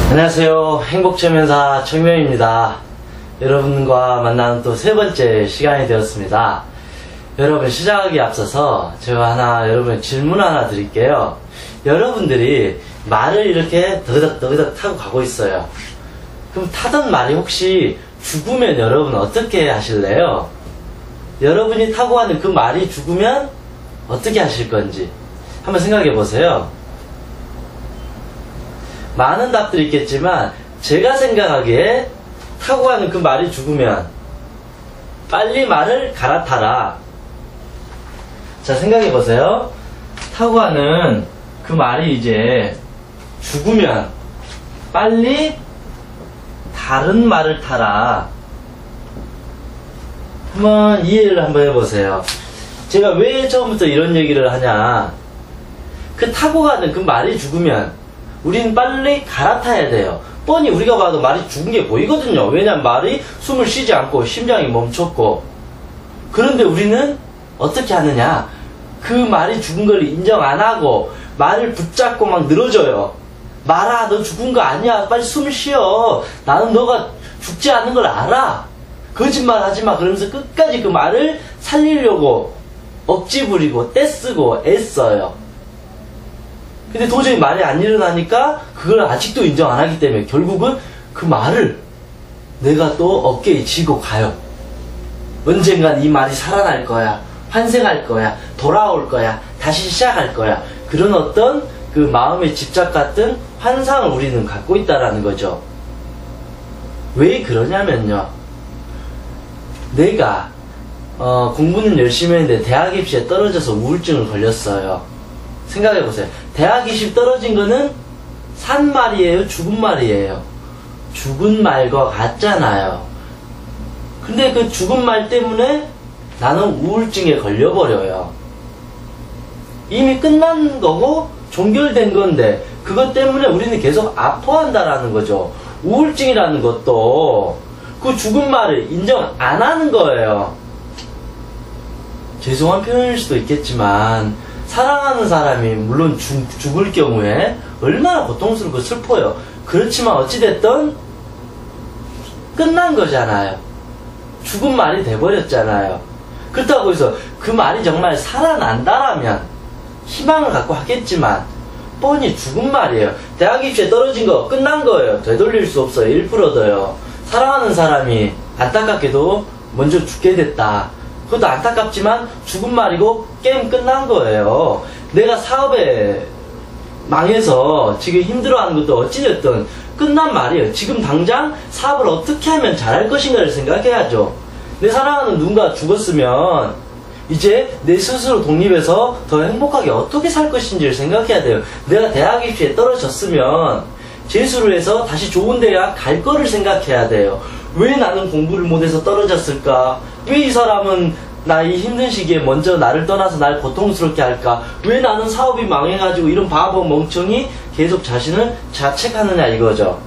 안녕하세요. 행복체면사 청명입니다. 여러분과 만나는 또 세 번째 시간이 되었습니다. 여러분, 시작하기에 앞서서 제가 여러분의 질문 하나 드릴게요. 여러분들이 말을 이렇게 더그덕 타고 가고 있어요. 그럼 타던 말이 혹시 죽으면 여러분 어떻게 하실래요? 여러분이 타고 가는 그 말이 죽으면 어떻게 하실 건지 한번 생각해 보세요. 많은 답들이 있겠지만 제가 생각하기에 타고 가는 그 말이 죽으면 빨리 말을 갈아타라. 자, 생각해 보세요. 타고 가는 그 말이 이제 죽으면 빨리 다른 말을 타라. 한번 이해를 한번 해보세요. 제가 왜 처음부터 이런 얘기를 하냐. 그 타고 가는 그 말이 죽으면 우리는 빨리 갈아타야 돼요. 뻔히 우리가 봐도 말이 죽은 게 보이거든요. 왜냐면 말이 숨을 쉬지 않고 심장이 멈췄고. 그런데 우리는 어떻게 하느냐. 그 말이 죽은 걸 인정 안 하고 말을 붙잡고 막 늘어져요. 말아, 너 죽은 거 아니야. 빨리 숨을 쉬어. 나는 너가 죽지 않은 걸 알아. 거짓말 하지 마. 그러면서 끝까지 그 말을 살리려고 억지 부리고 떼쓰고 애써요. 근데 도저히 말이 안 일어나니까 그걸 아직도 인정 안 하기 때문에 결국은 그 말을 내가 또 어깨에 지고 가요. 언젠간 이 말이 살아날 거야. 환생할 거야. 돌아올 거야. 다시 시작할 거야. 그런 어떤 그 마음의 집착 같은 환상을 우리는 갖고 있다라는 거죠. 왜 그러냐면요. 내가 공부는 열심히 했는데 대학 입시에 떨어져서 우울증을 걸렸어요. 생각해보세요. 대학 입시 떨어진 거는 산 말이에요? 죽은 말이에요? 죽은 말과 같잖아요. 근데 그 죽은 말 때문에 나는 우울증에 걸려버려요. 이미 끝난 거고 종결된 건데 그것 때문에 우리는 계속 아파한다라는 거죠. 우울증이라는 것도 그 죽은 말을 인정 안 하는 거예요. 죄송한 표현일 수도 있겠지만 사랑하는 사람이 물론 죽을 경우에 얼마나 고통스럽고 슬퍼요. 그렇지만 어찌됐든 끝난 거잖아요. 죽은 말이 돼버렸잖아요. 그렇다고 해서 그 말이 정말 살아난다라면 희망을 갖고 하겠지만 뻔히 죽은 말이에요. 대학 입시에 떨어진 거 끝난 거예요. 되돌릴 수 없어요. 1%도요. 사랑하는 사람이 안타깝게도 먼저 죽게 됐다. 그것도 안타깝지만 죽은 말이고 게임 끝난 거예요. 내가 사업에 망해서 지금 힘들어하는 것도 어찌됐든 끝난 말이에요. 지금 당장 사업을 어떻게 하면 잘할 것인가를 생각해야죠. 내 사랑하는 누군가 죽었으면 이제 내 스스로 독립해서 더 행복하게 어떻게 살 것인지를 생각해야 돼요. 내가 대학 입시에 떨어졌으면 재수를 해서 다시 좋은 대학 갈 거를 생각해야 돼요. 왜 나는 공부를 못해서 떨어졌을까? 왜 이 사람은 나 이 힘든 시기에 먼저 나를 떠나서 날 고통스럽게 할까? 왜 나는 사업이 망해가지고 이런 바보 멍청이 계속 자신을 자책하느냐 이거죠.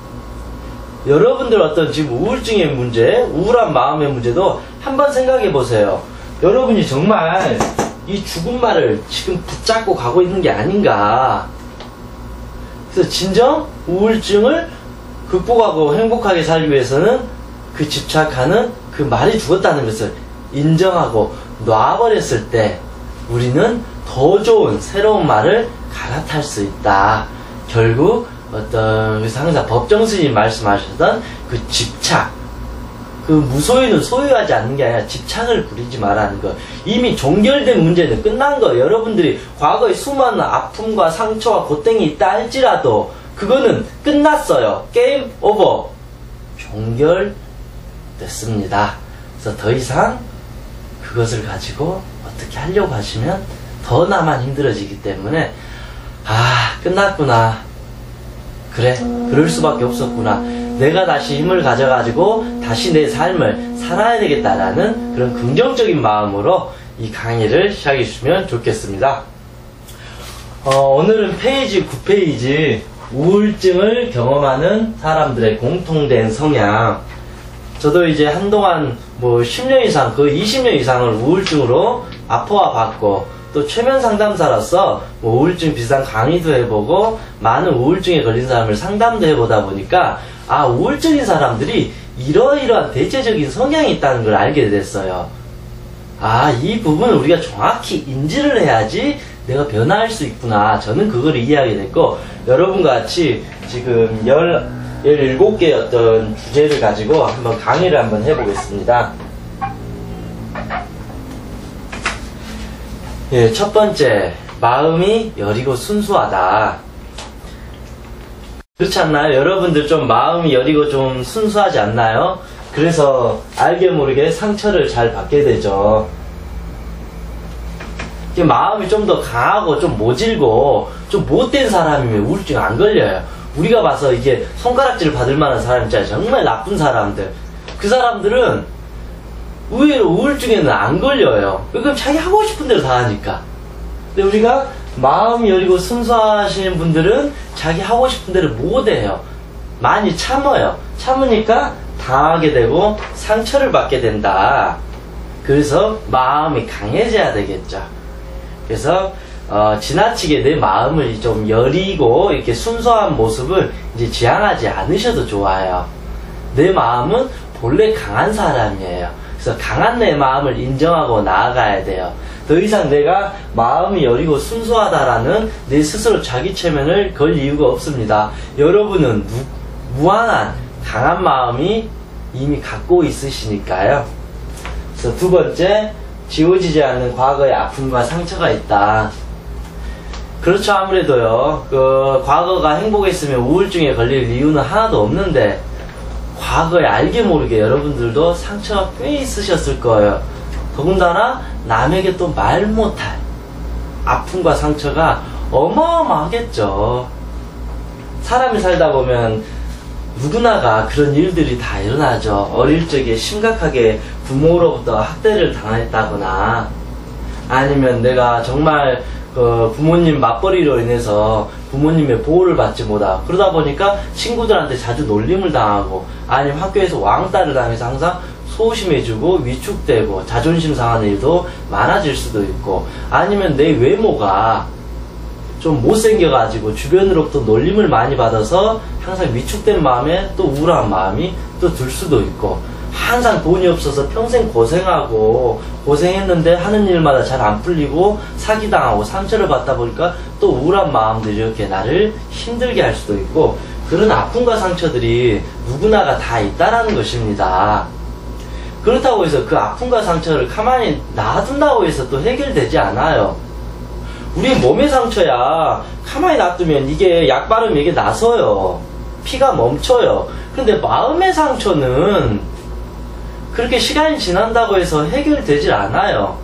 여러분들 어떤 지금 우울증의 문제, 우울한 마음의 문제도 한번 생각해 보세요. 여러분이 정말 이 죽은 말을 지금 붙잡고 가고 있는 게 아닌가. 그래서 진정 우울증을 극복하고 행복하게 살기 위해서는 그 집착하는 그 말이 죽었다는 것을 인정하고 놔버렸을 때 우리는 더 좋은 새로운 말을 갈아탈 수 있다. 결국 그래서 항상 법정 스님 말씀하셨던 그 집착, 그 무소유는 소유하지 않는 게 아니라 집착을 부리지 말라는 거. 이미 종결된 문제는 끝난 거. 여러분들이 과거에 수많은 아픔과 상처와 고통이 있다 할지라도 그거는 끝났어요. 게임 오버. 종결됐습니다. 그래서 더 이상 그것을 가지고 어떻게 하려고 하시면 더 나만 힘들어지기 때문에 끝났구나. 그래, 그럴 수밖에 없었구나. 내가 다시 힘을 가져가지고 다시 내 삶을 살아야 되겠다라는 그런 긍정적인 마음으로 이 강의를 시작해 주시면 좋겠습니다. 오늘은 페이지 9페이지 우울증을 경험하는 사람들의 공통된 성향. 저도 이제 한동안 10년 이상, 거의 20년 이상을 우울증으로 아파와 봤고, 또 최면 상담사로서 뭐 우울증 비슷한 강의도 해보고 많은 우울증에 걸린 사람을 상담도 해보다 보니까 아, 우울증인 사람들이 이러이러한 대체적인 성향이 있다는 걸 알게 됐어요. 아, 이 부분을 우리가 정확히 인지를 해야지 내가 변화할 수 있구나. 저는 그걸 이해하게 됐고, 여러분과 같이 지금 17개의 어떤 주제를 가지고 한번 강의를 한번 해보겠습니다. 예, 첫 번째, 마음이 여리고 순수하다. 그렇지 않나요? 여러분들 좀 마음이 여리고 좀 순수하지 않나요? 그래서 알게 모르게 상처를 잘 받게 되죠. 마음이 좀 더 강하고 좀 모질고 좀 못된 사람이면 우울증 안 걸려요. 우리가 봐서 이게 손가락질 받을 만한 사람 있잖아요. 정말 나쁜 사람들. 그 사람들은 의외로 우울증에는 안 걸려요. 그럼 자기 하고 싶은 대로 다 하니까. 근데 우리가 마음이 여리고 순수하시는 분들은 자기 하고 싶은 대로 못 해요. 많이 참아요. 참으니까 당하게 되고 상처를 받게 된다. 그래서 마음이 강해져야 되겠죠. 그래서 지나치게 내 마음을 좀 여리고 이렇게 순수한 모습을 이제 지향하지 않으셔도 좋아요. 내 마음은 본래 강한 사람이에요. 그래서 강한 내 마음을 인정하고 나아가야 돼요. 더 이상 내가 마음이 여리고 순수하다라는 내 스스로 자기 체면을 걸 이유가 없습니다. 여러분은 무한한 강한 마음이 이미 갖고 있으시니까요. 그래서 두 번째, 지워지지 않는 과거의 아픔과 상처가 있다. 그렇죠. 아무래도요, 과거가 행복했으면 우울증에 걸릴 이유는 하나도 없는데, 과거에 알게 모르게 여러분들도 상처가 꽤 있으셨을 거예요. 더군다나 남에게 또 말 못할 아픔과 상처가 어마어마하겠죠. 사람이 살다 보면 누구나가 그런 일들이 다 일어나죠. 어릴 적에 심각하게 부모로부터 학대를 당했다거나, 아니면 내가 정말 부모님 맞벌이로 인해서 부모님의 보호를 받지 못하고, 그러다 보니까 친구들한테 자주 놀림을 당하고, 아니면 학교에서 왕따를 당해서 항상 소심해지고 위축되고 자존심 상하는 일도 많아질 수도 있고, 아니면 내 외모가 좀 못생겨가지고 주변으로부터 놀림을 많이 받아서 항상 위축된 마음에 또 우울한 마음이 또 들 수도 있고, 항상 돈이 없어서 평생 고생하고 고생했는데 하는 일마다 잘 안 풀리고 사기당하고 상처를 받다 보니까 또 우울한 마음들이 이렇게 나를 힘들게 할 수도 있고, 그런 아픔과 상처들이 누구나가 다 있다라는 것입니다. 그렇다고 해서 그 아픔과 상처를 가만히 놔둔다고 해서 또 해결되지 않아요. 우리 몸의 상처야 가만히 놔두면 이게 약 바르면 이게 나서요. 피가 멈춰요. 근데 마음의 상처는 그렇게 시간이 지난다고 해서 해결되질 않아요.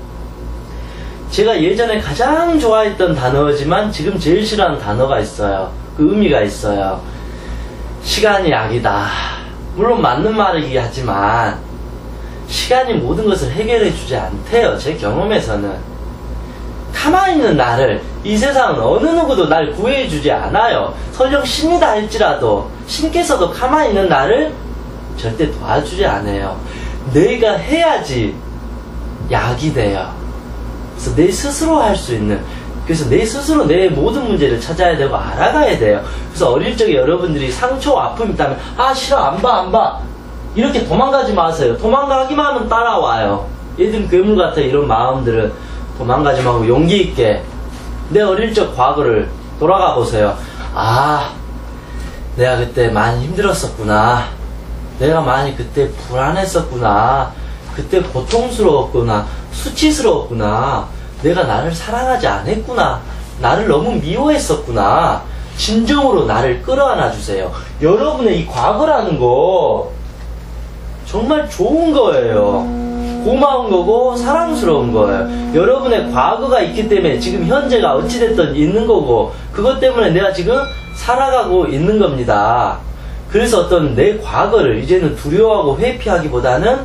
제가 예전에 가장 좋아했던 단어지만 지금 제일 싫어하는 단어가 있어요. 그 의미가 있어요. 시간이 약이다. 물론 맞는 말이긴 하지만 시간이 모든 것을 해결해 주지 않대요. 제 경험에서는. 가만히 있는 나를, 이 세상은 어느 누구도 날 구해 주지 않아요. 설령 신이다 할지라도 신께서도 가만히 있는 나를 절대 도와주지 않아요. 내가 해야지 약이 돼요. 그래서 내 스스로 할 수 있는, 그래서 내 스스로 내 모든 문제를 찾아야 되고 알아가야 돼요. 그래서 어릴 적에 여러분들이 상처와 아픔이 있다면, 아 싫어, 안 봐 이렇게 도망가지 마세요. 도망가기만 하면 따라와요. 얘들은 괴물 같아. 이런 마음들은 도망가지 말고 용기 있게 내 어릴 적 과거를 돌아가 보세요. 아, 내가 그때 많이 힘들었었구나. 내가 많이 그때 불안했었구나. 그때 고통스러웠구나. 수치스러웠구나. 내가 나를 사랑하지 않았구나. 나를 너무 미워했었구나. 진정으로 나를 끌어안아 주세요. 여러분의 이 과거라는 거 정말 좋은 거예요. 고마운 거고 사랑스러운 거예요. 여러분의 과거가 있기 때문에 지금 현재가 어찌됐든 있는 거고, 그것 때문에 내가 지금 살아가고 있는 겁니다. 그래서 어떤 내 과거를 이제는 두려워하고 회피하기보다는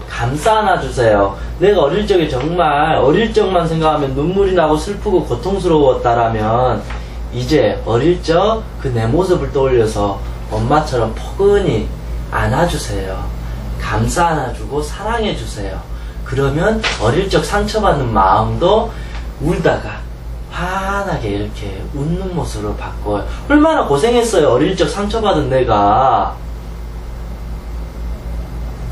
감싸 안아주세요. 내가 어릴 적에 정말 어릴 적만 생각하면 눈물이 나고 슬프고 고통스러웠다라면, 이제 어릴 적 그 내 모습을 떠올려서 엄마처럼 포근히 안아주세요. 감싸 안아주고 사랑해주세요. 그러면 어릴 적 상처받는 마음도 울다가 환하게 이렇게 웃는 모습으로 바꿔요. 얼마나 고생했어요. 어릴 적 상처받은 내가.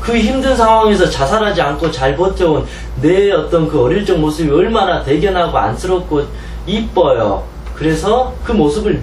그 힘든 상황에서 자살하지 않고 잘 버텨온 내 어떤 그 어릴 적 모습이 얼마나 대견하고 안쓰럽고 이뻐요. 그래서 그 모습을